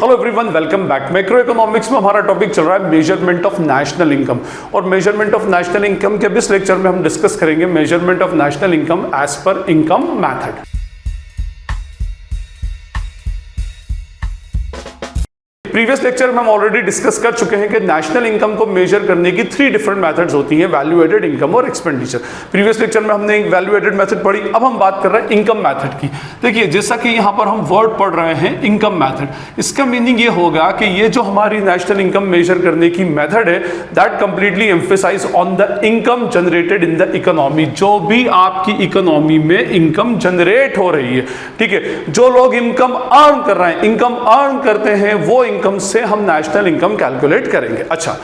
Hello everyone, welcome back. Macro economics में हमारा topic चल रहा है मेजरमेंट ऑफ नेशनल इनकम, और मेजरमेंट ऑफ नेशनल इनकम के इस लेक्चर में हम डिस्कस करेंगे measurement of national income as per income method. Previous lecture में हम ऑलरेडी डिस्कस कर चुके हैं कि नेशनल इनकम को मेजर करने की 3 डिफरेंट मेथड्स होती हैं, वैल्यू एडेड, इनकम और एक्सपेंडिचर। प्रीवियस लेक्चर में हमने वैल्यू एडेड मेथड पढ़ी, अब हम बात कर रहे हैं इनकम मेथड की। देखिए, जैसा कि यहाँ पर हम वर्ड पढ़ रहे हैं इनकम मेथड, इसका मीनिंग ये होगा कि ये जो हमारी नेशनल इनकम मेजर करने की मेथड है, that completely emphasise on the income generated in the economy. जो भी आपकी इकोनॉमी में इनकम जनरेट हो रही है, ठीक है, जो लोग इनकम अर्न कर रहे हैं, इनकम अर्न करते हैं, वो इनकम से हम नेशनल इनकम कैलकुलेट करेंगे। अच्छा,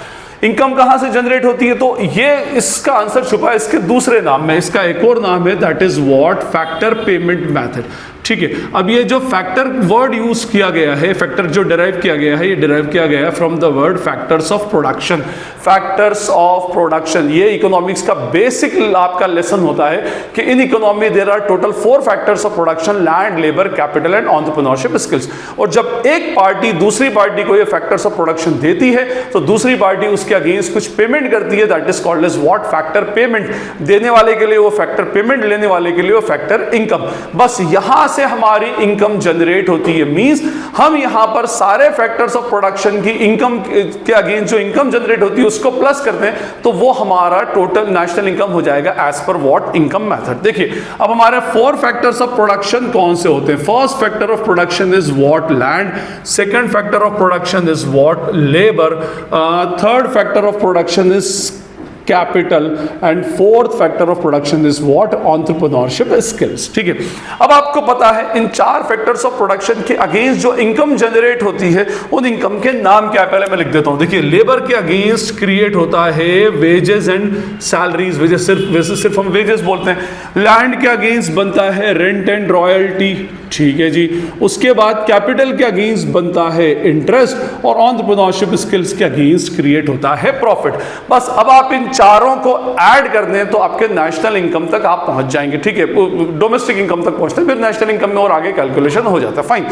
इनकम कहां से जनरेट होती है? तो ये इसका आंसर छुपा है इसके दूसरे नाम में। इसका एक और नाम है, that is what? Factor payment method. ठीक है, अब ये जो फैक्टर वर्ड यूज किया गया है, फैक्टर जो डिराइव किया गया है, ये डिराइव किया गया है from the word factors of production. Factors of production, ये इकोनॉमिक्स का बेसिक आपका लेसन होता है कि in economy there are total 4 factors of production: land, labour, capital and entrepreneurship skills. और जब एक पार्टी दूसरी पार्टी को ये फैक्टर्स ऑफ प्रोडक्शन देती है, तो दूसरी पार्टी उसके अगेंस्ट कुछ पेमेंट करती है, that is called as what? Factor payment. देने वाले के लिए वो फैक्टर पेमेंट, लेने वाले के लिए वो फैक्टर इनकम। बस यहां से हमारी इनकम जनरेट होती है। मींस हम यहां पर सारे फैक्टर्स ऑफ प्रोडक्शन की इनकम के अगेंस्ट जो इनकम जनरेट होती है उसको प्लस करते हैं, तो वो हमारा टोटल नेशनल इनकम हो जाएगा as per what? Income method. देखिए, अब हमारे 4 फैक्टर्स ऑफ प्रोडक्शन कौन से होते हैं? First factor of production is what? Land. Second factor of production is what? Labour. Third factor of production is capital and fourth factor of production is what? Entrepreneurship skills. ठीक है, अब आपको पता है इन 4 फैक्टर्स ऑफ प्रोडक्शन के against जो income generate होती है, उन इनकम के नाम क्या है पहले मैं लिख देता हूं। देखिए, लेबर के अगेंस्ट क्रिएट होता है वेजेस एंड सैलरीज, वेजेस सिर्फ हम वेजेस बोलते हैं। लैंड के अगेंस्ट बनता है रेंट एंड रॉयल्टी, ठीक है जी। उसके बाद कैपिटल के अगेंस्ट बनता है इंटरेस्ट, और एंटरप्रेन्योरशिप स्किल्स के अगेंस्ट क्रिएट होता है प्रॉफिट। बस अब आप इन चारों को ऐड कर दें तो आपके नेशनल इनकम तक आप पहुंच जाएंगे। ठीक है, डोमेस्टिक इनकम तक पहुंचते हैं, फिर नेशनल इनकम में और आगे कैलकुलेशन हो जाता है। फाइन,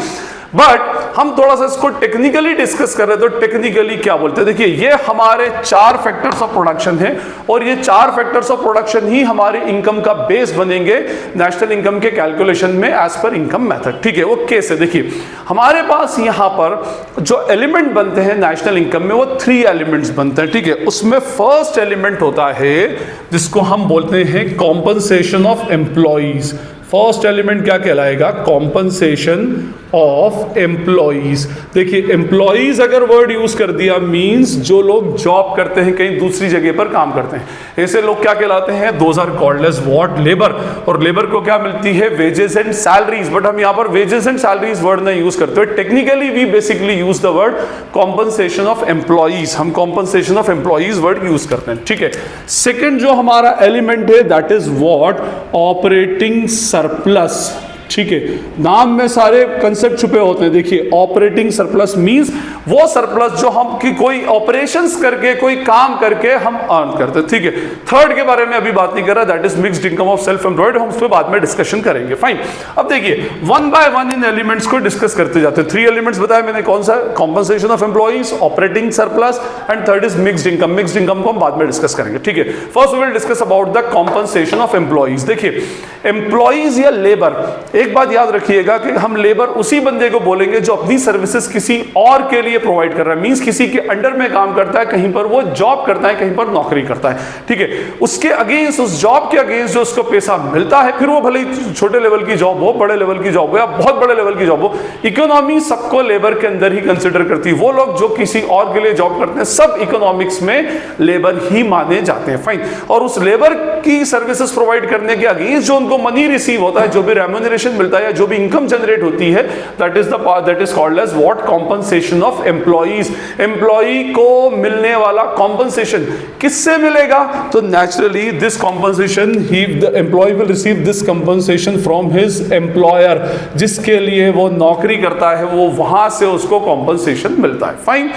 बट हम थोड़ा सा इसको टेक्निकली डिस्कस कर रहे हैं, तो टेक्निकली क्या बोलते हैं? देखिए, ये हमारे 4 फैक्टर्स ऑफ प्रोडक्शन है, और ये 4 फैक्टर्स ऑफ प्रोडक्शन ही हमारी इनकम का बेस बनेंगे नेशनल इनकम के कैलकुलेशन में एज पर इनकम मेथड। ठीक है, वो कैसे? देखिए, हमारे पास यहां पर जो एलिमेंट बनते हैं नेशनल इनकम में, वो 3 एलिमेंट्स बनते हैं। ठीक है, उसमें फर्स्ट एलिमेंट होता है जिसको हम बोलते हैं compensation of employees. First element क्या कहलाएगा? Compensation of employees. देखिए, एम्प्लॉइज अगर वर्ड यूज कर दिया, मींस जो लोग जॉब करते हैं, कहीं दूसरी जगह पर काम करते हैं, ऐसे लोग क्या कहलाते हैं? Those are called as what? Labour. और लेबर को क्या मिलती है? Wages and salaries. बट हम यहां पर वेजेस एंड सैलरीज वर्ड नहीं यूज करते, technically we basically use the word compensation of employees. हम compensation of employees word use करते हैं। ठीक है, सेकेंड जो हमारा एलिमेंट है, that is what? Operating surplus. ठीक है, नाम में सारे कंसेप्ट छुपे होते हैं। देखिए, ऑपरेटिंग सरप्लस मींस वो सरप्लस जो हम की कोई ऑपरेशंस करके, कोई काम करके हम अर्न करते हैं। ठीक है, थर्ड के बारे में अभी बात नहीं कर रहा, that is mixed income of self employed, हम उस पर बाद में डिस्कशन करेंगे। फाइन, अब देखिए, 1 बाय 1 इन एलिमेंट्स को डिस्कस करते जाते हैं। 3 एलिमेंट्स बताया मैंने, कौन सा? Compensation of employees, operating surplus and third is mixed income. Mixed income को हम बाद में डिस्कस करेंगे। ठीक है, first we will discuss about the compensation of employees. देखिए, एम्प्लॉइज या लेबर, एक बात याद रखिएगा कि हम लेबर उसी बंदे को बोलेंगे जो अपनी सर्विसेज किसी और के लिए प्रोवाइड कर रहा है, मींस किसी के अंडर में काम करता है, कहीं पर वो जॉब करता है, कहीं पर नौकरी करता है। ठीक है, उसके अगेंस्ट, उस जॉब के अगेंस्ट जो उसको पैसा मिलता है, फिर वो भले ही छोटे लेवल की जॉब हो, बड़े लेवल की जॉब हो, या बहुत बड़े लेवल की जॉब हो, इकोनॉमी सबको लेबर के अंदर ही कंसिडर करती है। वो लोग जो किसी और के लिए जॉब करते हैं, सब इकोनॉमिक्स में लेबर ही माने जाते हैं। फाइन, और उस लेबर की सर्विसेज प्रोवाइड करने के अगेंस्ट जो उनको मनी रिसीव होता है, जो भी रेम्यूनरेशन मिलता है, या जो भी इनकम जनरेट होती है, that is called as what? Compensation of employees. Employee को मिलने वाला कॉम्पनसेशन किससे मिलेगा? तो naturally this compensation the employee will receive this compensation from his employer, जिसके लिए वो नौकरी करता है, वो वहां से उसको कॉम्पनसेशन मिलता है। फाइन,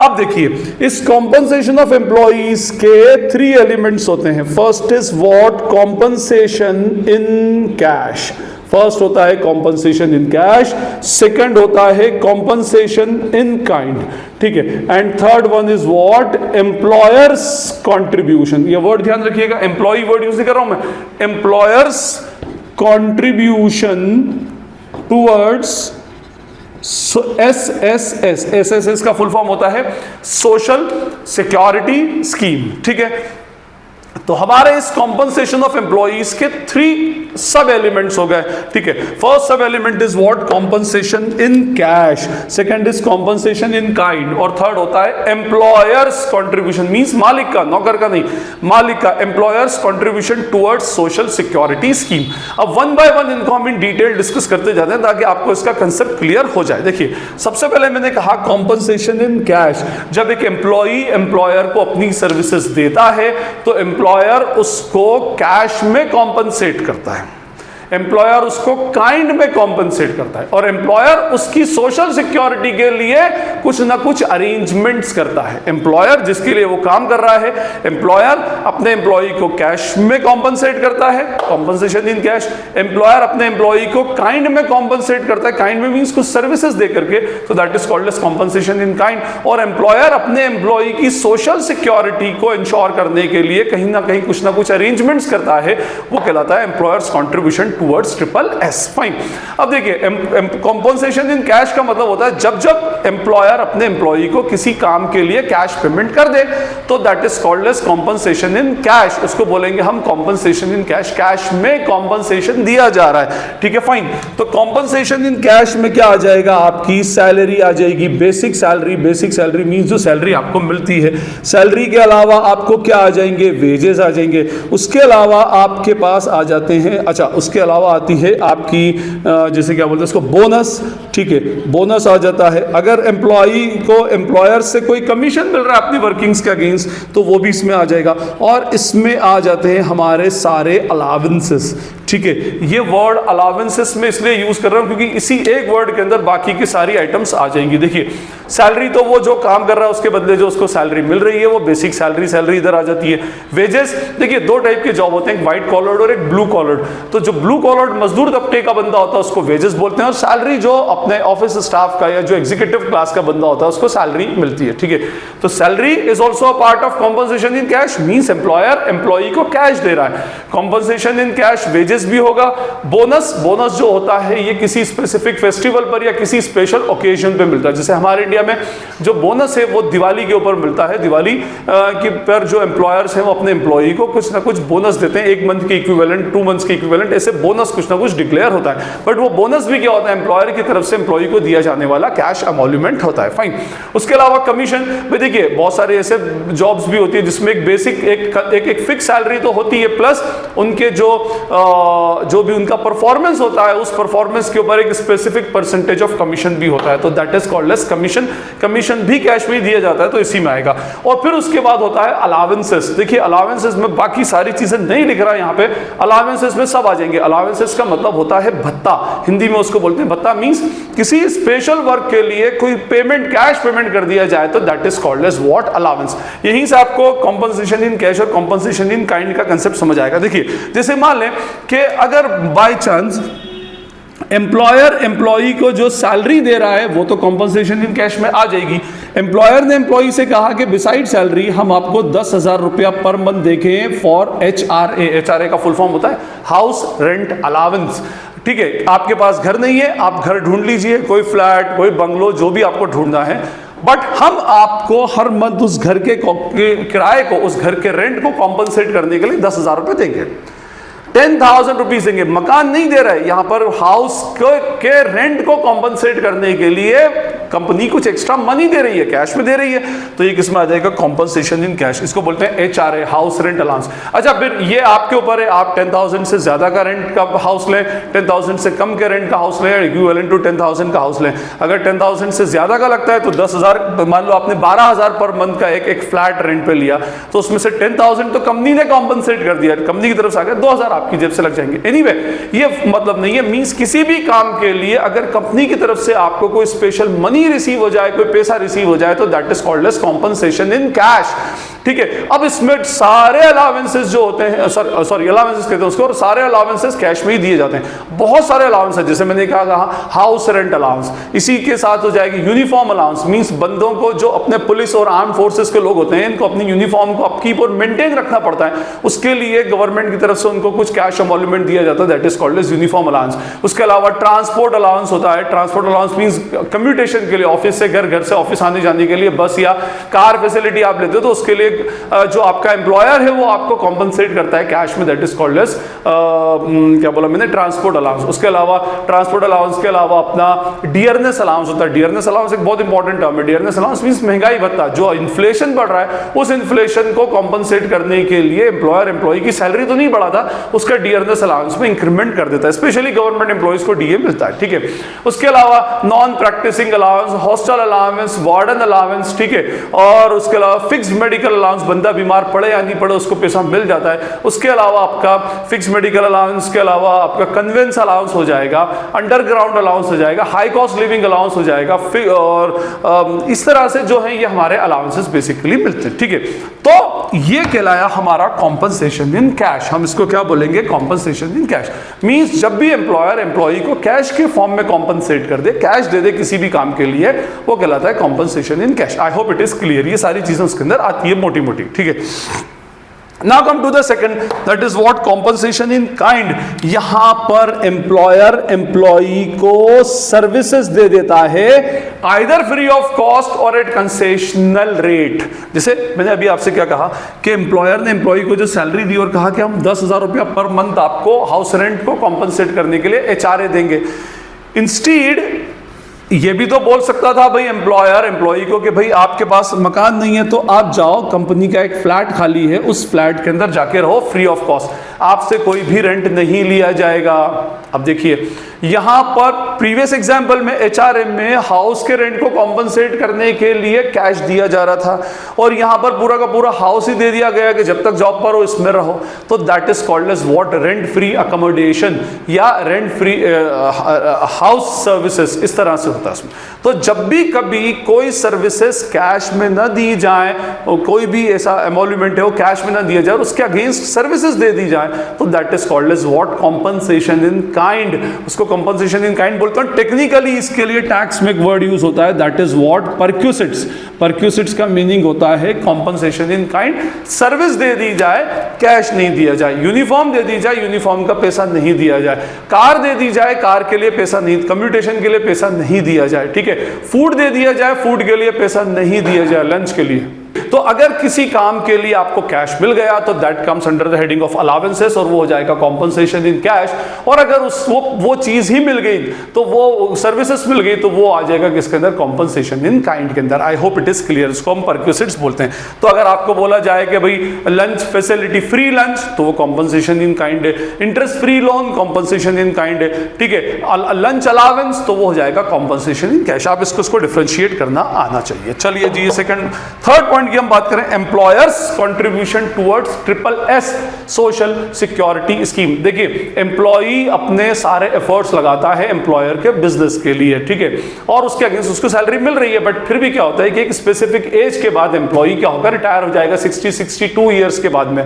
अब देखिए, इस कॉम्पनसेशन ऑफ एम्प्लॉइज के 3 एलिमेंट्स होते हैं। First is what? Compensation in cash. First होता है कॉम्पनसेशन इन कैश, सेकंड होता है कॉम्पनसेशन इन काइंड, ठीक है, and third one is what, employer's contribution. ये वर्ड ध्यान रखिएगा, एम्प्लॉय वर्ड यूज नहीं कर रहा हूं मैं, एम्प्लॉयर्स कंट्रीब्यूशन टूवर्ड्स एसएसएस का फुल फॉर्म होता है सोशल सिक्योरिटी स्कीम, ठीक है। तो हमारे इस कॉम्पनसेशन ऑफ एम्प्लॉइज के 3 सब एलिमेंट्स हो गए, ठीक है। फर्स्ट सब element is what, compensation in cash, second is compensation in kind, और थर्ड होता है एम्प्लॉयर्स कंट्रीब्यूशन, मींस मालिक का, नौकर का नहीं, मालिक का, employer's contribution towards social security scheme. अब वन बाय वन इनको हम इन डिटेल डिस्कस करते जाते हैं ताकि आपको इसका कंसेप्ट क्लियर हो जाए। देखिए, सबसे पहले मैंने कहा कॉम्पनसेशन इन कैश, जब एक एम्प्लॉई एम्प्लॉयर को अपनी सर्विसेज देता है तो एम्प्लॉयर उसको कैश में कॉम्पनसेट करता है, एम्प्लॉयर उसको काइंड में कॉम्पनसेट करता है, और एम्प्लॉयर उसकी सोशल सिक्योरिटी के लिए कुछ ना कुछ अरेंजमेंट्स करता है। एम्प्लॉयर जिसके लिए वो काम कर रहा है, एम्प्लॉयर अपने एम्प्लॉय को कैश में कॉम्पनसेट करता है, कॉम्पनसेशन इन कैश। एम्प्लॉयर अपने एम्प्लॉय को काइंड में कॉम्पनसेट करता है, काइंड में मींस कुछ सर्विसेज दे करके, तो that is called as compensation in kind. और एम्प्लॉयर अपने एम्प्लॉय की सोशल सिक्योरिटी को इंश्योर करने के लिए कहीं ना कहीं कुछ ना कुछ अरेंजमेंट्स करता है, वो कहलाता है employers contribution towards triple S. Fine. अब देखिए, कॉम्पनसेशन इन कैश का मतलब होता है जब जब एम्प्लॉयर अपने एम्प्लॉई को किसी काम के लिए कैश पेमेंट कर दे तो that is called as compensation in cash, उसको बोलेंगे हम कॉम्पनसेशन इन कैश, कैश में कॉम्पनसेशन दिया जा रहा है, ठीक है। फाइन। तो कॉम्पनसेशन इन कैश में क्या आ जाएगा, आपकी सैलरी आ जाएगी, basic salary. Basic salary means जो सैलरी आपको मिलती है, सैलरी के अलावा आपको क्या आ जाएंगे, वेजेस आ जाएंगे, उसके अलावा आपके पास आ जाते हैं, अच्छा उसके अलावा आती है आपकी जैसे क्या बोलते हैं उसको, बोनस, ठीक है, बोनस आ जाता है। अगर एम्प्लॉई को एम्प्लॉयर से कोई कमीशन मिल रहा है अपनी वर्किंग्स के अगेंस्ट तो वो भी इसमें आ जाएगा, और इसमें आ जाते हैं हमारे सारे अलावेंसेस, ठीक है। ये वर्ड अलावेंसेस में इसलिए यूज कर रहा हूं क्योंकि इसी एक वर्ड के अंदर बाकी की सारी आइटम्स आ जाएंगी। देखिए, सैलरी तो वो जो काम कर रहा है उसके बदले जो उसको सैलरी मिल रही है वो बेसिक सैलरी, सैलरी इधर आ जाती है। वेजेस, देखिए 2 टाइप के जॉब होते हैं, एक व्हाइट कॉलर्ड और एक ब्लू कॉलर्ड। तो जो ब्लू कॉलर्ड मजदूर तबके का बंदा होता है उसको वेजेस बोलते हैं, और सैलरी जो अपने ऑफिस स्टाफ का या जो एग्जीक्यूटिव क्लास का बंदा होता है उसको सैलरी मिलती है, ठीक है। तो salary is also a part of compensation in cash, means employer employee को कैश दे रहा है। कॉम्पनसेशन इन कैश वेजेस भी होगा। बोनस, बोनस जो होता है ये किसी स्पेसिफिक फेस्टिवल पर या किसी स्पेशल ओकेजन पे मिलता है। जैसे हमारे इंडिया में जो बोनस है वो दिवाली के ऊपर मिलता है, दिवाली के पर जो एम्प्लॉयर्स हैं वो अपने एम्प्लॉई को कुछ ना कुछ बोनस देते हैं, 1 मंथ की इक्विवेलेंट, 2 मंथ्स की इक्विवेलेंट, ऐसे बोनस कुछ ना कुछ डिक्लेयर होता है। बट वो बोनस भी क्या होता है, एम्प्लॉयर की तरफ से एम्प्लॉई को दिया जाने वाला कैश एमोल्यूमेंट होता है। फाइन। उसके अलावा कमीशन में देखिए बहुत सारे ऐसे जॉब्स भी होती है जिसमें एक बेसिक एक फिक्स सैलरी तो होती है, प्लस उनके जो भी उनका परफॉर्मेंस होता है उस परफॉर्मेंस के ऊपर एक स्पेसिफिक परसेंटेज ऑफ कमीशन भी होता है, तो that is called as commission. Commission भी कैश में दिया जाता है तो इसी में आएगा। और फिर उसके बाद होता है अलावेंसेस। देखिए अलावेंसेस में बाकी सारी चीजें नहीं लिख रहा यहाँ पे, अलावेंसेस में सब आ जाएंगे। अलावेंसेस का मतलब होता है भत्ता, हिंदी में उसको बोलते हैं भत्ता, मींस किसी स्पेशल वर्क के लिए कोई पेमेंट, कैश पेमेंट कर दिया जाए तो that is called as what, allowance. यहीं से आपको कॉम्पनसेशन इन कैश और कॉम्पनसेशन इन काइंड का कंसेप्ट समझ आएगा। देखिए जैसे मान लें कि अगर बाय चांस एम्प्लॉयर एम्प्लॉई को जो सैलरी दे रहा है वो तो कॉम्पनसेशन इन कैश में आ जाएगी। एम्प्लॉयर ने एम्प्लॉई से कहा कि बिसाइड सैलरी हम आपको 10,000 रुपया पर मंथ देखें फॉर HRA। HRA का फुल फॉर्म होता है हाउस रेंट अलावेंस। ठीक है, आपके पास घर नहीं है, आप घर ढूंढ लीजिए, कोई फ्लैट, कोई बंगलो, जो भी आपको ढूंढना है, बट हम आपको हर मंथ उस घर के किराए को, उस घर के रेंट को कॉम्पनसेट करने के लिए 10,000 रुपए देंगे, 10,000 रुपीज देंगे। मकान नहीं दे रहा है, यहां पर हाउस के रेंट को कॉम्पनसेट करने के लिए कंपनी कुछ एक्स्ट्रा मनी दे रही है, कैश में दे रही है, तो ये किसमें आ जाएगा, कॉम्पनसेशन इन कैश। इसको बोलते हैं HRA, हाउस रेंट अलाउंस। अच्छा, फिर ये आपके ऊपर है, आप 10,000 से ज्यादा का रेंट का हाउस लें, 10,000 से कम के रेंट का हाउस लें, इक्विवेलेंट टू 10,000 का हाउस लें। अगर 10,000 से ज्यादा का लगता है तो 10,000, मान लो आपने 12,000 पर मंथ का एक फ्लैट रेंट पे लिया, तो उसमें से 10,000 तो कंपनी ने कॉम्पनसेट कर दिया, कंपनी की तरफ से आ गया, 2,000 आपकी जेब से लग जाएंगे। एनीवे, ये मतलब नहीं है, मींस किसी भी काम के लिए अगर कंपनी की तरफ से आपको कोई स्पेशल मनी रिसीव हो जाए, कोई पैसा रिसीव हो जाए, तो that is called as compensation in cash. ठीक है। अब इसमें सारे अलावेंसेस जो होते हैं, सॉरी अलावेंसेस कहते हैं उसको, और सारे अलावेंसेस कैश में ही दिए जाते हैं। बहुत सारे अलावेंस है, जैसे मैंने कहा हाउस रेंट अलाउंस, इसी के साथ हो जाएगी यूनिफॉर्म अलाउंस, मींस बंदों को जो अपने पुलिस और आर्म फोर्सेस के लोग होते हैं, इनको अपनी यूनिफॉर्म को अपकीप और मेंटेन रखना पड़ता है, उसके लिए गवर्नमेंट की तरफ से उनको कुछ कैश एमोल्यूमेंट दिया जाता है, that is called as uniform allowance. उसके अलावा ट्रांसपोर्ट अलाउंस होता है। ट्रांसपोर्ट अलाउंस मींस कम्यूटेशन के लिए, ऑफिस से घर, घर से ऑफिस आने जाने के लिए बस या कार फैसिलिटी आप लेते हो, तो उसके लिए जो आपका एम्प्लॉयर है वो आपको कॉम्पनसेट करता है कैश में, दैट इज कॉल्ड एज क्या बोला मैंने, ट्रांसपोर्ट अलाउंस। उसके अलावा ट्रांसपोर्ट अलाउंस के अलावा अपना डियरनेस अलाउंस होता है। डियरनेस अलाउंस एक बहुत इंपॉर्टेंट टर्म है। डियरनेस अलाउंस मींस महंगाई भत्ता, जो इन्फ्लेशन बढ़ रहा है उस इन्फ्लेशन को कॉम्पनसेट करने के लिए एम्प्लॉयर एम्प्लॉय की सैलरी तो नहीं बढ़ाता, उसका डियरनेस अलाउंस में इंक्रीमेंट कर देता है, स्पेशली गवर्नमेंट एम्प्लॉयज को डीए मिलता है, ठीक है। उसके अलावा non practising allowance, hostel allowance, warden allowance, ठीक है, और उसके अलावा फिक्स्ड मेडिकल अलाउंस, बंदा बीमार पड़े या नहीं पड़े उसको पैसा मिल जाता है। उसके अलावा आपका फिक्स्ड मेडिकल अलाउंस के अलावा आपका कन्वेंस अलाउंस हो जाएगा, अंडरग्राउंड अलाउंस हो जाएगा, हाई कॉस्ट लिविंग अलाउंस हो जाएगा, और इस तरह से जो है ये हमारे अलाउंसेस बेसिकली मिलते हैं, ठीक है। तो ये कहलाया हमारा कॉम्पनसेशन इन कैश। हम इसको क्या बोलेंगे, कॉम्पनसेशन इन कैश। मींस जब भी एम्प्लॉयर एम्प्लॉई को कैश के फॉर्म में कॉम्पनसेट कर दे, कैश दे दे किसी भी काम के लिए, वो कहलाता है compensation in cash. I hope it is clear. ये सारी चीजें उसके अंदर आती है मोटी मोटी, ठीक है। Now come to the second, that is what compensation in kind। यहां पर एम्प्लॉयर एम्प्लॉई को सर्विसेज दे देता है either फ्री ऑफ कॉस्ट और एट कंसेशनल रेट। जैसे मैंने अभी आपसे क्या कहा कि एम्प्लॉयर ने एम्प्लॉई को जो सैलरी दी और कहा कि हम 10,000 रुपया पर मंथ आपको हाउस रेंट को कॉम्पनसेट करने के लिए HRA देंगे। इंस्टीड ये भी तो बोल सकता था भाई एम्प्लॉयर एम्प्लॉई को कि भाई आपके पास मकान नहीं है तो आप जाओ, कंपनी का एक फ्लैट खाली है, उस फ्लैट के अंदर जाके रहो फ्री ऑफ कॉस्ट, आपसे कोई भी रेंट नहीं लिया जाएगा। अब देखिए यहां पर प्रीवियस एग्जांपल में HRA में हाउस के रेंट को कॉम्पनसेट करने के लिए कैश दिया जा रहा था, और यहां पर पूरा का पूरा हाउस ही दे दिया गया कि जब तक जॉब पर हो इसमें रहो। तो that is called as what, rent free accommodation या रेंट फ्री हाउस सर्विसेज, इस तरह से होता है उसमें। तो जब भी कभी कोई सर्विसेज कैश में न दी जाए, कोई भी ऐसा एमोल्यूमेंट है वो कैश में न दिया जाए, उसके अगेंस्ट सर्विसेज दे दी जाए, तो that is called as what, compensation in kind. उसको कॉम्पनसेशन इन काइंड बोलते हैं। टेक्निकली इसके लिए टैक्स में एक वर्ड यूज होता है, दैट इज व्हाट, परक्यूसिट्स। परक्यूसिट्स का मीनिंग होता है कॉम्पनसेशन इन काइंड। सर्विस दे दी जाए, कैश नहीं दिया जाए। यूनिफॉर्म दे दी जाए, यूनिफॉर्म का पैसा नहीं दिया जाए। कार दे दी जाए, कार के लिए पैसा नहीं, कम्यूटेशन के लिए पैसा नहीं दिया जाए, ठीक है। फूड दे दिया जाए, फूड के लिए पैसा नहीं दिया जाए, लंच के लिए। तो अगर किसी काम के लिए आपको कैश मिल गया तो that comes under the heading of allowances, और वो हो जाएगा कॉम्पनसेशन इन कैश। और अगर वो चीज ही मिल गई, तो वो सर्विसेज मिल गई, तो वो आ जाएगा किसके अंदर, कॉम्पनसेशन इन काइंड के अंदर। आई होप इट इज क्लियर। इसको हम परक्यूसिट्स बोलते हैं। तो अगर आपको बोला जाए कि भाई लंच फैसिलिटी, फ्री लंच, तो वो कॉम्पनसेशन इन काइंड है। Interest free loan, compensation in kind है, ठीक है। लंच अलावेंस, तो वो हो जाएगा कॉम्पनसेशन इन कैश। आप इसको डिफरेंशिएट करना आना चाहिए। चलिए जी, सेकंड थर्ड पॉइंट की हम बात करें, employers contribution towards SSS social security scheme. देखिए एम्प्लॉई अपने सारे एफर्ट्स लगाता है एम्प्लॉयर के बिजनेस के लिए, ठीक है, और उसके अगेंस्ट उसको सैलरी मिल रही है, बट फिर भी क्या होता है कि एक स्पेसिफिक एज के बाद एम्प्लॉई क्या होगा, रिटायर हो जाएगा 60-62 ईयर्स के बाद में।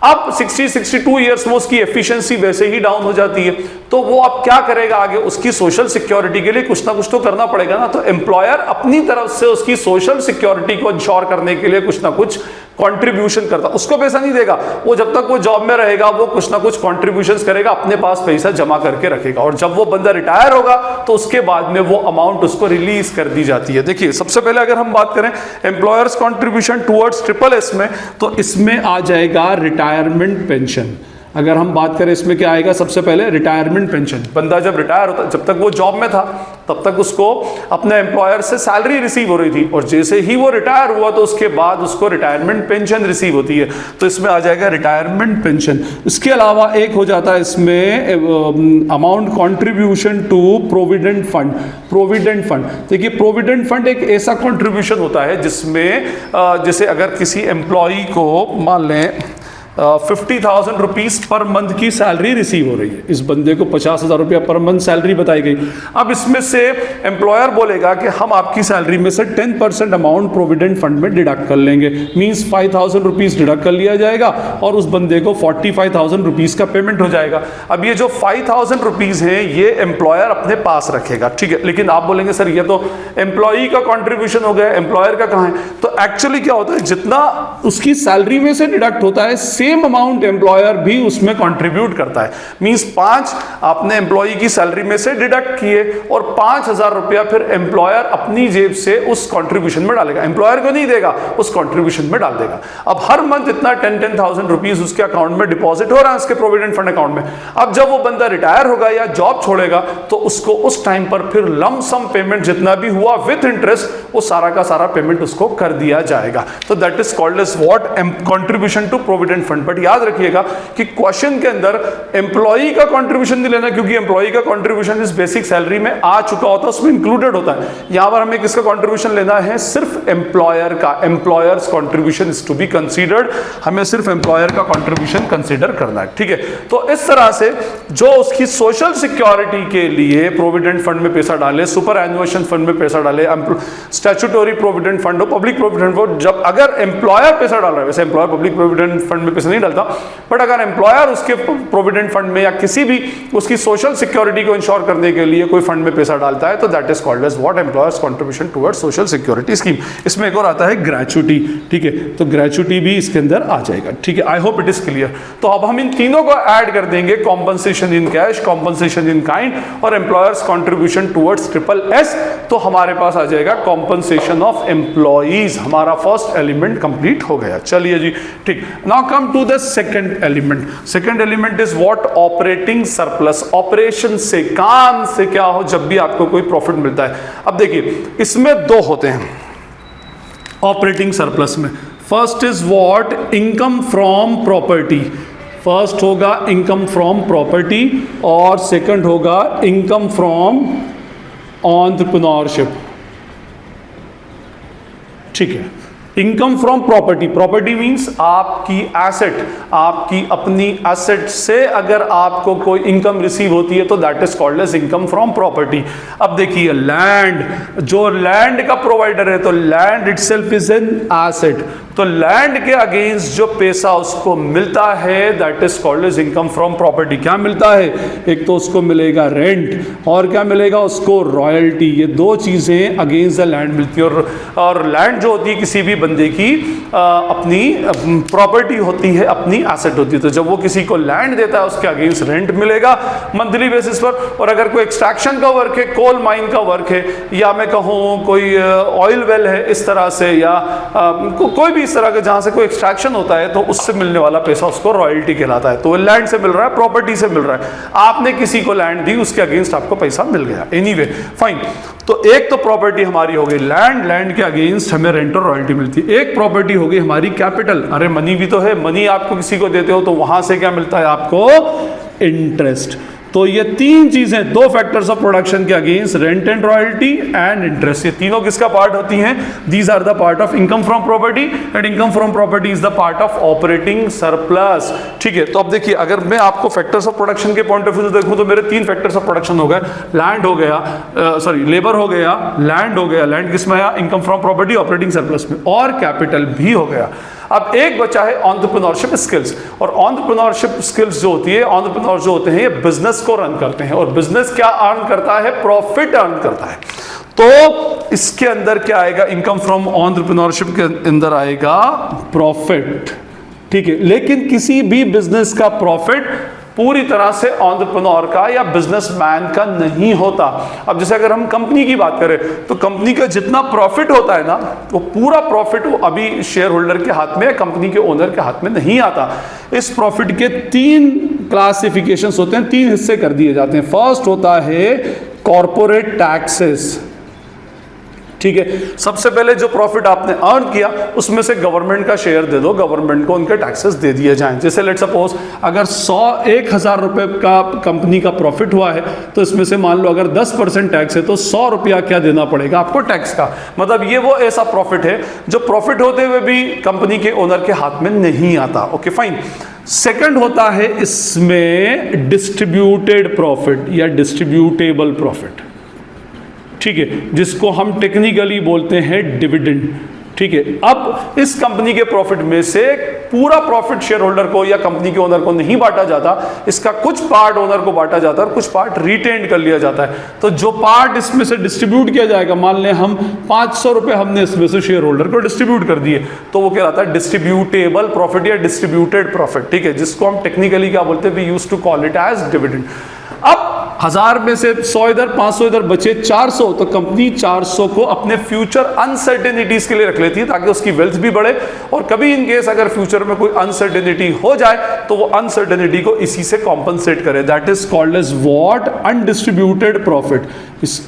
अब 60-62 ईयर्स में उसकी एफिशिएंसी वैसे ही डाउन हो जाती है, तो वो अब क्या करेगा आगे, उसकी सोशल सिक्योरिटी के लिए कुछ ना कुछ तो करना पड़ेगा ना। तो एम्प्लॉयर अपनी तरफ से उसकी सोशल सिक्योरिटी को इंश्योर करने के लिए कुछ ना कुछ कंट्रीब्यूशन करता, उसको पैसा नहीं देगा, वो जब तक वो जॉब में रहेगा वो कुछ ना कुछ कंट्रीब्यूशंस करेगा, अपने पास पैसा जमा करके रखेगा, और जब वो बंदा रिटायर होगा तो उसके बाद में वो अमाउंट उसको रिलीज कर दी जाती है। देखिए सबसे पहले अगर हम बात करें एम्प्लॉयर्स कंट्रीब्यूशन टुवर्ड्स SSS में, तो इसमें आ जाएगा रिटायरमेंट पेंशन। अगर हम बात करें इसमें क्या आएगा, सबसे पहले रिटायरमेंट पेंशन। बंदा जब रिटायर होता, जब तक वो जॉब में था तब तक उसको अपने एम्प्लॉयर से सैलरी रिसीव हो रही थी, और जैसे ही वो रिटायर हुआ तो उसके बाद उसको रिटायरमेंट पेंशन रिसीव होती है, तो इसमें आ जाएगा रिटायरमेंट पेंशन। इसके अलावा एक हो जाता है इसमें amount contribution to provident fund. Provident fund, देखिए प्रोविडेंट फंड एक ऐसा कॉन्ट्रीब्यूशन होता है जिसमें जैसे अगर किसी एम्प्लॉई को मान लें 50,000 रुपीज पर मंथ की सैलरी रिसीव हो रही है, इस बंदे को 50,000 रुपया पर मंथ सैलरी बताई गई। अब इसमें से एम्प्लॉयर बोलेगा कि हम आपकी सैलरी में से 10% अमाउंट प्रोविडेंट फंड में डिडक्ट कर लेंगे, मींस 5,000 रुपीज डिडक्ट कर लिया जाएगा और उस बंदे को 45,000 रुपीज का पेमेंट हो जाएगा। अब ये जो 5,000 रुपीज है ये एम्प्लॉयर अपने पास रखेगा, ठीक है। लेकिन आप बोलेंगे सर ये तो एम्प्लॉई का कॉन्ट्रीब्यूशन हो गया, एम्प्लॉयर का कहां है? तो एक्चुअली क्या होता है, जितना उसकी सैलरी में से डिडक्ट होता है सेम अमाउंट एम्प्लॉयर भी उसमें कंट्रीब्यूट करता है। मींस 5 आपने एम्प्लॉई की सैलरी में से डिडक्ट किए और 5,000 रुपया फिर एम्प्लॉयर अपनी जेब से उस कंट्रीब्यूशन में डालेगा, एम्प्लॉयर को नहीं देगा, उस कंट्रीब्यूशन में डाल देगा। अब हर मंथ इतना 10,000 रुपीज उसके अकाउंट में डिपॉजिट हो रहा है, उसके प्रोविडेंट फंड अकाउंट में। अब जब वो बंदा रिटायर होगा या जॉब छोड़ेगा तो उसको उस टाइम पर फिर लम सम पेमेंट जितना भी हुआ विथ इंटरेस्ट वो सारा का सारा पेमेंट उसको कर दिया जाएगा। तो that is called as what? Contribution to provident fund. But याद रखिएगा कि क्वेश्चन के अंदर एम्प्लॉई का कंट्रीब्यूशन नहीं लेना, क्योंकि एम्प्लॉई का कंट्रीब्यूशन इस बेसिक सैलरी में आ चुका होता है, उसमें इंक्लूडेड होता है। यहां पर हमें किसका कंट्रीब्यूशन लेना है? सिर्फ एम्प्लॉयर का। Employer's contribution is to be considered, हमें सिर्फ एम्प्लॉयर का कंट्रीब्यूशन कंसीडर करना है, ठीक है। तो इस तरह से जो उसकी सोशल सिक्योरिटी के लिए प्रोविडेंट फंड में पैसा डाले, सुपर एनुएशन फंड में पैसा डाले, स्टैट्यूटरी प्रोविडेंट फंड हो, पब्लिक प्रोविडेंट फंड, जब अगर एम्प्लॉयर पैसा डाल रहा है, वैसे एम्प्लॉयर पब्लिक प्रोविडेंट फंड में पैसा नहीं डालता, बट अगर एम्प्लॉयर उसके प्रोविडेंट फंड में या किसी भी उसकी सोशल सिक्योरिटी को इंश्योर करने के लिए कोई फंड में पैसा डालता है तो that is called as what? Employer's contribution towards social security scheme. इसमें एक और आता है ग्रेच्युटी, ठीक है, तो ग्रेच्युटी भी इसके अंदर आ जाएगा, ठीक है। I hope it is clear. तो अब हम इन तीनों को ऐड कर देंगे, compensation in cash, compensation in kind और एम्प्लॉयर्स कंट्रीब्यूशन टुवर्ड्स SSS, तो हमारे पास आ जाएगा कॉम्पनसेशन ऑफ एम्प्लॉइज। हमारा फर्स्ट एलिमेंट कंप्लीट हो गया। चलिए जी, ठीक। Now come to the second element. Second element is what? Operating surplus. Operation से, काम से क्या हो जब भी आपको कोई प्रॉफिट मिलता है। अब देखिए इसमें दो होते हैं ऑपरेटिंग सरप्लस में। First is what? Income from property. First होगा इनकम फ्रॉम प्रॉपर्टी और सेकंड होगा इनकम फ्रॉम एंटरप्रेन्योरशिप, ठीक है। Income from property, property means आपकी एसेट, आपकी अपनी एसेट से अगर आपको कोई इनकम रिसीव होती है तो that is called as income from property. अब देखिए लैंड, जो लैंड का प्रोवाइडर है तो land itself is an asset, तो लैंड के अगेंस्ट जो पैसा उसको मिलता है that is called as income from property. क्या मिलता है? एक तो उसको मिलेगा रेंट और क्या मिलेगा उसको? रॉयल्टी। ये दो चीजें अगेंस्ट द लैंड मिलती है। और लैंड जो होती है किसी भी बंदे की अपनी प्रॉपर्टी होती है, अपनी एसेट होती है। तो जब वो किसी को लैंड देता है उसके अगेंस्ट रेंट मिलेगा मंथली बेसिस पर। और अगर कोई एक्सट्रैक्शन का वर्क है, कोल माइन का वर्क है, या मैं कहूँ कोई ऑयल वेल है इस तरह से, या कोई भी इस तरह का जहां से कोई एक्सट्रैक्शन होता है तो उससे मिलने वाला पैसा उसको रॉयल्टी कहलाता है। तो वो लैंड से मिल रहा है, प्रॉपर्टी से मिल रहा है। आपने किसी को लैंड दी, उसके अगेंस्ट आपको पैसा मिल गया। Anyway fine. तो एक तो प्रॉपर्टी हमारी हो गई लैंड, लैंड के अगेंस्ट हमें रेंट और रॉयल्टी मिलती है। एक प्रॉपर्टी हो गई हमारी कैपिटल, अरे मनी भी तो है, मनी आपको किसी को देते हो तो वहां से क्या मिलता है आपको? इंटरेस्ट। तो ये तीन चीजें, दो फैक्टर्स ऑफ प्रोडक्शन के against, rent and royalty and interest, ये तीनों किसका पार्ट होती हैं? These are the part of income from property and income from property is the part of operating surplus, ठीक है। तो अब देखिए अगर मैं आपको फैक्टर्स ऑफ प्रोडक्शन के पॉइंट ऑफ व्यू से देखूं तो मेरे तीन फैक्टर्स ऑफ प्रोडक्शन हो गए। लैंड हो गया, सॉरी लेबर हो गया, लैंड हो गया, लैंड किस में आया? Income from property operating surplus में, और कैपिटल भी हो गया। अब एक बचा है एंटरप्रेन्योरशिप स्किल्स। और एंटरप्रेन्योरशिप स्किल्स जो होती है, एंटरप्रेन्योर जो होते हैं ये बिजनेस को रन करते हैं। और बिजनेस क्या अर्न करता है? प्रॉफिट अर्न करता है। तो इसके अंदर क्या आएगा? इनकम फ्रॉम एंटरप्रेन्योरशिप के अंदर आएगा प्रॉफिट, ठीक है। लेकिन किसी भी बिजनेस का प्रॉफिट पूरी तरह से एंटरप्रेन्योर का या बिजनेसमैन का नहीं होता। अब जैसे अगर हम कंपनी की बात करें तो कंपनी का जितना प्रॉफिट होता है ना, वो पूरा प्रॉफिट वो अभी शेयर होल्डर के हाथ में, कंपनी के ओनर के हाथ में नहीं आता। इस प्रॉफिट के तीन क्लासिफिकेशंस होते हैं, तीन हिस्से कर दिए जाते हैं। फर्स्ट होता है कॉर्पोरेट टैक्सेस, ठीक है। सबसे पहले जो प्रॉफिट आपने अर्न किया उसमें से गवर्नमेंट का शेयर दे दो, गवर्नमेंट को उनके टैक्सेस दे दिए जाएं। जैसे लेट सपोज अगर 1,000 रुपए का कंपनी का प्रॉफिट हुआ है तो इसमें से मान लो अगर 10% टैक्स है तो 100 रुपया क्या देना पड़ेगा आपको टैक्स का। मतलब ये वो ऐसा प्रॉफिट है जो प्रॉफिट होते हुए भी कंपनी के ओनर के हाथ में नहीं आता। Okay fine. सेकंड होता है इसमें डिस्ट्रीब्यूटेड प्रॉफिट या डिस्ट्रीब्यूटेबल प्रॉफिट, ठीक है, जिसको हम टेक्निकली बोलते हैं डिविडेंड। ठीक है। अब इस कंपनी के प्रॉफिट में से पूरा प्रॉफिट शेयर होल्डर को या कंपनी के ओनर को नहीं बांटा जाता, इसका कुछ पार्ट ओनर को बांटा जाता है और कुछ पार्ट रिटेन कर लिया जाता है। तो जो पार्ट इसमें से डिस्ट्रीब्यूट किया जाएगा, मान लें हम 500 रुपए हमने इसमें से शेयर होल्डर को डिस्ट्रीब्यूट कर दिए, तो वो क्या रहता है डिस्ट्रीब्यूटेबल प्रॉफिट या डिस्ट्रीब्यूटेड प्रॉफिट। ठीक है, जिसको हम टेक्निकली क्या बोलते हैं, we used to call it as dividend. अब 1000 में से 100 इधर 500 इधर बचे 400, तो कंपनी 400 को अपने फ्यूचर अनसर्टेनिटीज के लिए रख लेती है ताकि उसकी वेल्थ भी बढ़े और कभी इन केस अगर फ्यूचर में कोई अनसर्टेनिटी हो जाए तो वो अनसर्टेनिटी को इसी से कॉम्पनसेट करे। That is called as what, undistributed profit.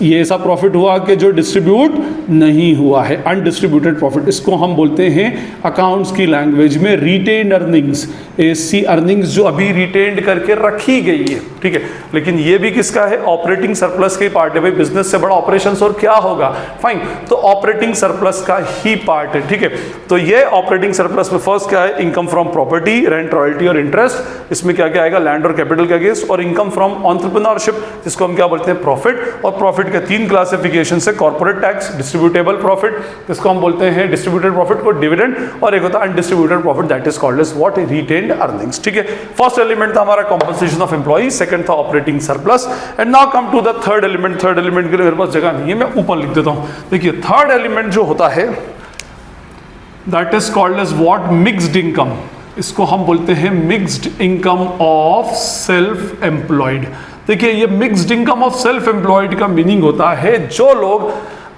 ये ऐसा प्रॉफिट हुआ कि जो डिस्ट्रीब्यूट नहीं हुआ है, अनडिस्ट्रीब्यूटेड प्रॉफिट। इसको हम बोलते हैं अकाउंट्स की लैंग्वेज में रिटेन्ड अर्निंग्स, ऐसी अर्निंग्स जो अभी रिटेन्ड करके रखी गई है। ठीक है, लेकिन ये भी किसका है, ऑपरेटिंग सरप्लस के पार्ट है। भाई बिजनेस से बड़ा ऑपरेशंस और क्या होगा, फाइन, तो ऑपरेटिंग सरप्लस का ही पार्ट है। ठीक है, तो ये ऑपरेटिंग सरप्लस में फर्स्ट क्या है, income from property, rent, royalty और इंटरेस्ट। इसमें क्या क्या आएगा, लैंड और कैपिटल का अगेंस्ट, और इनकम फ्रॉम एंटरप्रेन्योरशिप जिसको हम क्या बोलते हैं प्रॉफिट। और प्रॉफिट के 3 क्लासिफिकेशन है, कॉर्पोरेट टैक्स, डिस्ट्रीब्यूटेबल प्रॉफिट जिसको हम बोलते हैं डिस्ट्रीब्यूटेड प्रॉफिट को डिविडेंड, और एक होता है undistributed profit that is called as what, retained earnings. ठीक है, फर्स्ट एलिमेंट था हमारा कॉम्पनसेशन ऑफ एम्प्लॉई, सेकंड था operating surplus. And now come to the third element. Third element के लिए मेरे पास जगह नहीं है, मैं ऊपर लिख देता हूं। देखिए थर्ड एलिमेंट जो होता है that is called as what, mixed income. इसको हम बोलते हैं mixed income of self employed. देखिए ये mixed income of self employed का मीनिंग होता है जो लोग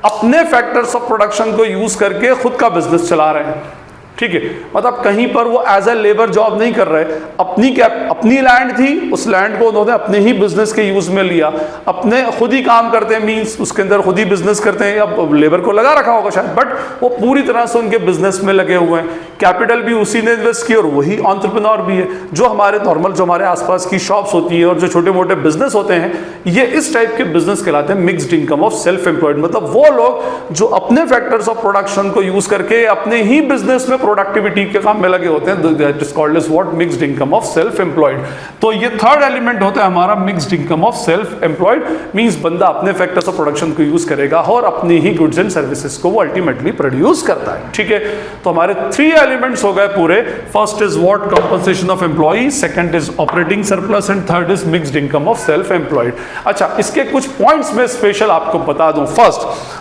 अपने फैक्टर्स ऑफ प्रोडक्शन को यूज करके खुद का बिजनेस चला रहे हैं। ठीक है, मतलब कहीं पर वो एज ए लेबर जॉब नहीं कर रहे, अपनी लैंड थी, उस लैंड को उन्होंने अपने ही बिजनेस के यूज में लिया, अपने खुद ही काम करते हैं, मींस उसके अंदर खुद ही बिजनेस करते हैं, अब लेबर को लगा रखा होगा शायद, बट वो पूरी तरह से उनके बिजनेस में लगे हुए हैं। कैपिटल भी उसी ने इन्वेस्ट किया और वही एंटरप्रेन्योर भी है। जो हमारे नॉर्मल जो हमारे आसपास की शॉप्स होती हैं और जो छोटे मोटे बिजनेस होते हैं, ये इस टाइप के बिजनेस कहलाते हैं mixed income of self employed. मतलब वो लोग जो अपने फैक्टर्स ऑफ प्रोडक्शन को यूज करके अपने ही बिजनेस में प्रोडक्टिविटी के काम में लगे होते हैं, that is called as what, mixed income of self employed. तो ये थर्ड एलिमेंट होता है हमारा mixed income of self employed, means बंदा अपने फैक्टर्स ऑफ प्रोडक्शन को यूज करेगा और अपनी ही गुड्स एंड सर्विसेज को वो अल्टीमेटली प्रोड्यूस करता है। ठीक है, तो हमारे 3 एलिमेंट्स हो गए पूरे। First is what, compensation of employee, second is operating surplus and third is mixed income of self employed. अच्छा, इसके कुछ पॉइंट्स में स्पेशल आपको बता दूं। फर्स्ट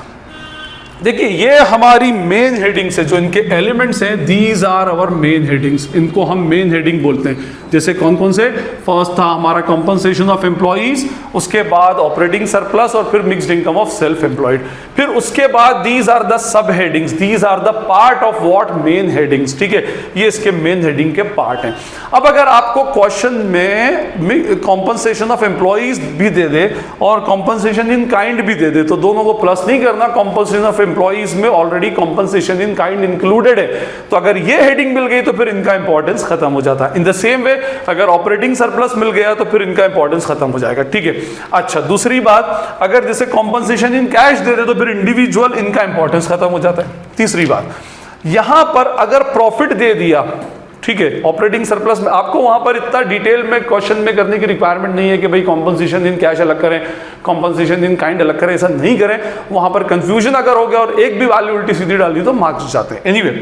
देखिए ये हमारी मेन हेडिंग्स है, जो इनके एलिमेंट्स हैं, these are our main headings. इनको हम मेन हेडिंग बोलते हैं। जैसे कौन कौन से, फर्स्ट था हमारा कंपनसेशन ऑफ एम्प्लॉइज, उसके बाद ऑपरेटिंग सरप्लस और फिर mixed income of self employed. फिर उसके बाद these are the sub headings, these are the part of what, main headings. ठीक है, ये इसके मेन हेडिंग के पार्ट हैं। अब अगर आपको क्वेश्चन में कॉम्पनसेशन ऑफ एम्प्लॉइज भी दे दे और कॉम्पनसेशन इन काइंड भी दे दे, तो दोनों को प्लस नहीं करना। कॉम्पनसेशन ऑफ एम्प्लॉइज में already compensation in kind included है, तो अगर ये हेडिंग मिल गई तो फिर इनका इंपॉर्टेंस खत्म हो जाता है। इन द सेम वे अगर ऑपरेटिंग सरप्लस मिल गया तो फिर इनका इंपॉर्टेंस खत्म हो जाएगा। ठीक है, अच्छा दूसरी बात, अगर जैसे कॉम्पनसेशन इन कैश दे दे तो फिर इंडिविजुअल इनका इंपॉर्टेंस खत्म हो जाता है। तीसरी बात, यहां पर अगर प्रॉफिट दे दिया, ठीक है, ऑपरेटिंग सरप्लस में, आपको वहां पर इतना डिटेल में क्वेश्चन में करने की रिक्वायरमेंट नहीं है कि भाई कॉम्पनसेशन इन कैश अलग करें, कॉम्पनसेशन इन काइंड अलग करें, ऐसा नहीं करें। वहां पर कंफ्यूजन अगर हो गया और एक भी वैल्यू उल्टी सीधी डाल दी तो मार्क्स जाते हैं। एनीवे,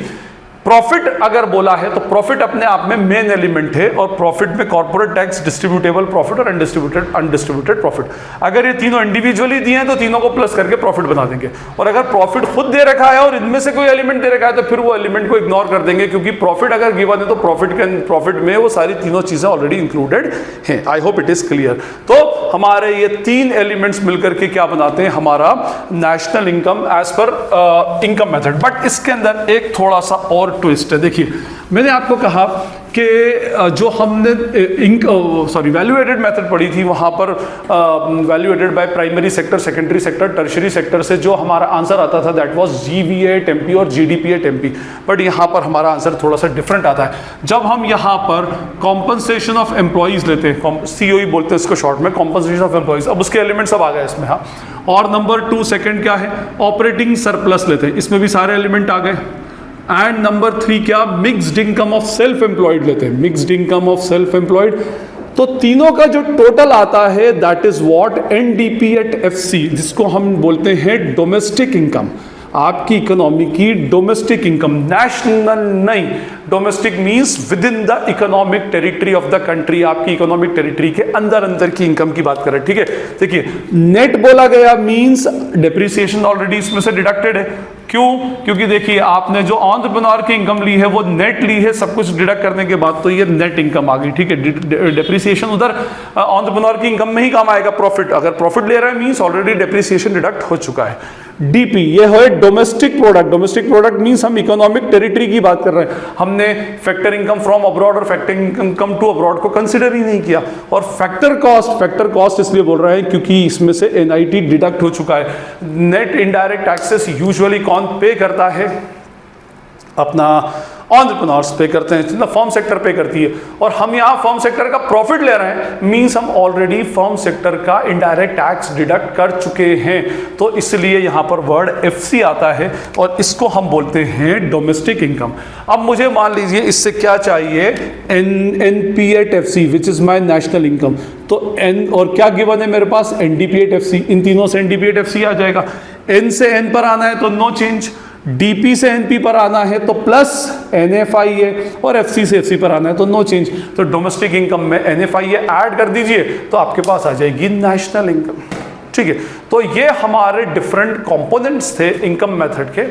प्रॉफिट अगर बोला है तो प्रॉफिट अपने आप में मेन एलिमेंट है, और प्रॉफिट में कॉर्पोरेट टैक्स, डिस्ट्रीब्यूटेबल प्रॉफिट और अनडिस्ट्रीब्यूटेड प्रॉफिट। अगर ये तीनों इंडिविजुअली दिए हैं तो तीनों को प्लस करके प्रॉफिट बना देंगे, और अगर प्रॉफिट खुद दे रखा है और इनमें से कोई एलिमेंट दे रखा है तो फिर वो एलिमेंट को इग्नोर कर देंगे, क्योंकि प्रॉफिट अगर गिवन है तो प्रॉफिट में वो सारी तीनों चीजें ऑलरेडी इंक्लूडेड हैं। आई होप इट इज क्लियर। तो हमारे ये 3 एलिमेंट्स मिलकर के क्या बनाते हैं, हमारा national income as per income method. But इसके अंदर एक थोड़ा सा और ट्विस्ट है। देखिए मैंने आपको कहा कि जो हमने वैल्यू एडेड मेथड पढ़ी थी, वहाँ पर value added by primary sector, secondary sector, tertiary sector से जो हमारा आंसर आता था दैट वाज जीवीए टेम्पी और जीडीपीए टेम्पी। बट यहाँ पर हमारा आंसर थोड़ा सा डिफरेंट आता है। जब हम यहाँ पर कॉम्पनसेशन ऑफ एम्प्लॉइज लेते हैं, सीओई बोलते हैं इसको शॉर्ट में, कॉम्पनसेशन ऑफ एम्प्लॉइज, अब उसके एलिमेंट सब आ गए इसमें। हाँ, और नंबर 2 सेकंड क्या है, ऑपरेटिंग सरप्लस लेते हैं, इसमें भी सारे एलिमेंट आ गए। एंड नंबर 3 क्या, mixed income of self employed लेते हैं, mixed income of self employed. तो तीनों का जो टोटल आता है that is what, NDP at FC, जिसको हम बोलते हैं डोमेस्टिक इनकम। आपकी इकोनॉमी की डोमेस्टिक इनकम, नेशनल नहीं, domestic means with in the economic territory of the country, आपकी इकोनॉमिक टेरिटरी के अंदर अंदर की इनकम की बात करें। ठीक है, देखिए नेट बोला गया मींस डेप्रिसिएशन ऑलरेडी इसमें से डिडक्टेड है। क्यों? क्योंकि देखिए आपने जो एंटरप्रेन्योर की इनकम ली है वो नेट ली है, सब कुछ डिडक्ट करने के बाद तो ये नेट इनकम आ गई। ठीक है, डेप्रिसिएशन उधर एंटरप्रेन्योर की इनकम में ही काम आएगा प्रॉफिट, अगर प्रॉफिट ले रहा है मींस ऑलरेडी डेप्रिसिएशन डिडक्ट हो चुका है। डीपी ये है domestic product, domestic product means हम इकोनॉमिक टेरिटरी की बात कर रहे हैं, हमने फैक्टर इनकम फ्रॉम अब्रॉड और फैक्टर इनकम टू अब्रॉड को कंसीडर ही नहीं किया। और फैक्टर कॉस्ट इसलिए बोल रहे हैं क्योंकि इसमें से एनआईटी डिडक्ट हो चुका है। नेट इनडायरेक्ट टैक्सेस यूजुअली कौन पे करता है, अपना एंटरप्रेन्योर्स पे करते हैं, ना फर्म सेक्टर पे करती है। और हम यहाँ फर्म सेक्टर का प्रॉफिट ले रहे हैं मींस हम ऑलरेडी फर्म सेक्टर का इनडायरेक्ट टैक्स डिडक्ट कर चुके हैं, तो इसलिए यहाँ पर वर्ड एफसी आता है और इसको हम बोलते हैं डोमेस्टिक इनकम। अब मुझे मान लीजिए इससे क्या चाहिए, NP at FC which is my national income, तो एन और क्या गिवन है मेरे पास, एनडीपी एट एफसी, इन तीनों से एनडीपी एट एफसी आ जाएगा। एन से एन पर आना है तो नो चेंज, डीपी से एनपी पर आना है तो प्लस एनएफआई है, और एफसी से एफसी पर आना है तो नो चेंज। तो डोमेस्टिक इनकम में एनएफआई ऐड कर दीजिए तो आपके पास आ जाएगी नेशनल इनकम। ठीक है, तो ये हमारे डिफरेंट कंपोनेंट्स थे इनकम मेथड के।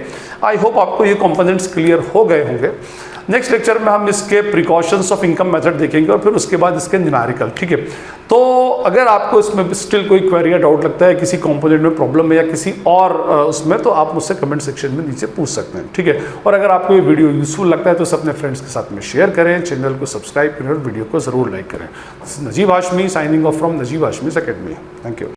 आई होप आपको ये कंपोनेंट्स क्लियर हो गए होंगे। नेक्स्ट लेक्चर में हम इसके प्रिकॉशंस ऑफ इनकम मेथड देखेंगे और फिर उसके बाद इसके न्यूमेरिकल। ठीक है, तो अगर आपको इसमें स्टिल कोई क्वेरी या डाउट लगता है, किसी कंपोनेंट में प्रॉब्लम है या किसी और उसमें, तो आप मुझसे कमेंट सेक्शन में नीचे पूछ सकते हैं। ठीक है, और अगर आपको ये वीडियो यूजफुल लगता है तो इसे अपने फ्रेंड्स के साथ में शेयर करें, चैनल को सब्सक्राइब करें और वीडियो को जरूर लाइक करें। Najeeb Hashmi signing off from Najeeb Hashmi's academy. Thank you.